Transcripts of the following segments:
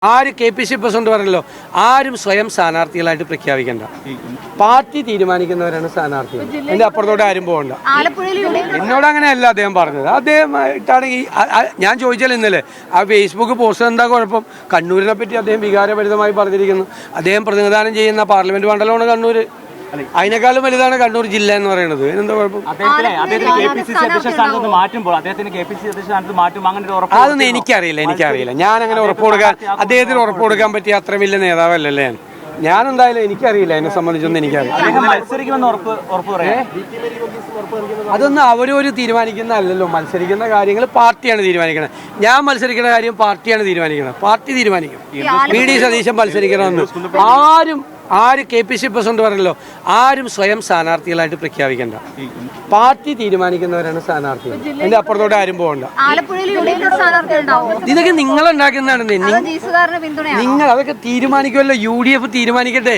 ആര് KPC president പറഞ്ഞല്ലോ, ആരും സ്വയം സ്ഥാനാർത്ഥികളായിട്ട് പ്രഖ്യാപിക്കേണ്ട. പാർട്ടി തീരുമാനിക്കുന്നവരാണ് സ്ഥാനാർത്ഥികൾ. എൻ്റെ അപ്പുറത്തോട്ട് ആരും പോകണ്ട. എന്നോട് അങ്ങനെയല്ല അദ്ദേഹം പറഞ്ഞത്. അദ്ദേഹം ഇട്ടാണെങ്കിൽ ഞാൻ ചോദിച്ചാൽ ഇന്നലെ ആ ഫേസ്ബുക്ക് പോസ്റ്റ് എന്താ കുഴപ്പം? കണ്ണൂരിനെ പറ്റി അദ്ദേഹം വികാരഭരിതമായി പറഞ്ഞിരിക്കുന്നു. അദ്ദേഹം പ്രതിനിധാനം ചെയ്യുന്ന പാർലമെന്റ് മണ്ഡലമാണ് കണ്ണൂർ. അതിനേക്കാളും വലുതാണ് കണ്ണൂർ ജില്ല എന്ന് പറയുന്നത്. എന്താ കുഴപ്പം? അതൊന്നും എനിക്കറിയില്ല. ഞാൻ അങ്ങനെ ഉറപ്പ് കൊടുക്കാൻ, അദ്ദേഹത്തിന് ഉറപ്പ് കൊടുക്കാൻ പറ്റിയ അത്ര വലിയ നേതാവല്ലല്ലേ ഞാൻ എന്തായാലും എനിക്കറിയില്ല. അതിനെ സംബന്ധിച്ചൊന്നും എനിക്കറിയില്ല. അതൊന്നും അവരൊരു തീരുമാനിക്കുന്ന അല്ലല്ലോ. മത്സരിക്കുന്ന കാര്യങ്ങൾ പാർട്ടിയാണ് തീരുമാനിക്കുന്നത്. ഞാൻ മത്സരിക്കുന്ന കാര്യം പാർട്ടിയാണ് തീരുമാനിക്കുന്നത്. പാർട്ടി തീരുമാനിക്കും. VD സതീശൻ മത്സരിക്കണമെന്ന് ആര് KPC പ്രസിഡന്റ് പറഞ്ഞല്ലോ, ആരും സ്വയം സ്ഥാനാർത്ഥികളായിട്ട് പ്രഖ്യാപിക്കേണ്ട. പാർട്ടി തീരുമാനിക്കുന്നവരാണ് സ്ഥാനാർത്ഥികൾ. എൻ്റെ അപ്പുറത്തോട്ട് ആരും പോകണ്ട. ഇതൊക്കെ നിങ്ങളുണ്ടാക്കുന്നതാണ്. നിങ്ങൾ അതൊക്കെ തീരുമാനിക്കുമല്ലോ. UDF തീരുമാനിക്കട്ടെ.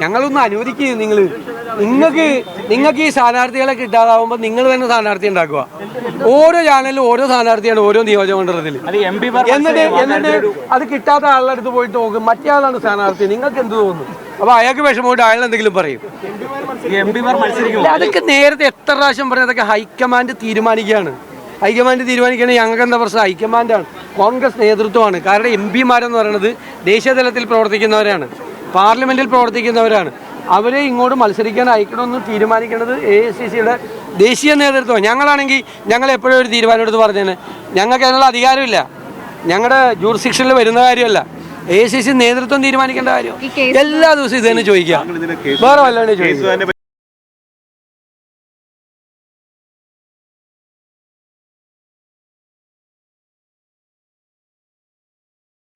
ഞങ്ങളൊന്ന് അനുവദിക്കുക. നിങ്ങൾക്ക് ഈ സ്ഥാനാർത്ഥികളെ കിട്ടാതാവുമ്പോൾ നിങ്ങൾ തന്നെ സ്ഥാനാർത്ഥി ഉണ്ടാക്കുക. ഓരോ ചാനലിലും ഓരോ സ്ഥാനാർത്ഥിയാണ് ഓരോ നിയോജകമണ്ഡലത്തിൽ. എന്നിട്ട് അത് കിട്ടാത്ത ആളുടെ അടുത്ത് പോയിട്ട് നോക്കും മറ്റേ ആളാണ് സ്ഥാനാർത്ഥി. നിങ്ങൾക്ക് എന്ത് തോന്നുന്നു? അപ്പൊ അയാൾക്ക് വിഷമമായിട്ട് അയാൾ എന്തെങ്കിലും പറയും. അതൊക്കെ നേരത്തെ എത്ര പ്രാവശ്യം പറഞ്ഞത്? അതൊക്കെ ഹൈക്കമാൻഡ് തീരുമാനിക്കുകയാണ്. ഞങ്ങൾക്ക് എന്താ പ്രശ്നം? ഹൈക്കമാൻഡാണ്, കോൺഗ്രസ് നേതൃത്വമാണ്. കാരണം MPമാരെന്ന് പറയുന്നത് ദേശീയ തലത്തിൽ പ്രവർത്തിക്കുന്നവരാണ്, പാർലമെന്റിൽ പ്രവർത്തിക്കുന്നവരാണ്. അവരെ ഇങ്ങോട്ട് മത്സരിക്കാൻ അയക്കണമെന്ന് തീരുമാനിക്കുന്നത് AICCയുടെ ദേശീയ നേതൃത്വം. ഞങ്ങളാണെങ്കിൽ ഞങ്ങൾ എപ്പോഴും ഒരു തീരുമാനം എടുത്ത് പറഞ്ഞേനെ. ഞങ്ങൾക്ക് അതിനുള്ള അധികാരമില്ല. ഞങ്ങളുടെ ജൂറിസ്ഡിക്ഷനിൽ വരുന്ന കാര്യമല്ല. AICC നേതൃത്വം തീരുമാനിക്കേണ്ട കാര്യം. എല്ലാ ദിവസവും ഇത് തന്നെ ചോദിക്കാം. വേറെ വല്ലാണ്ട് ചോദിക്കും.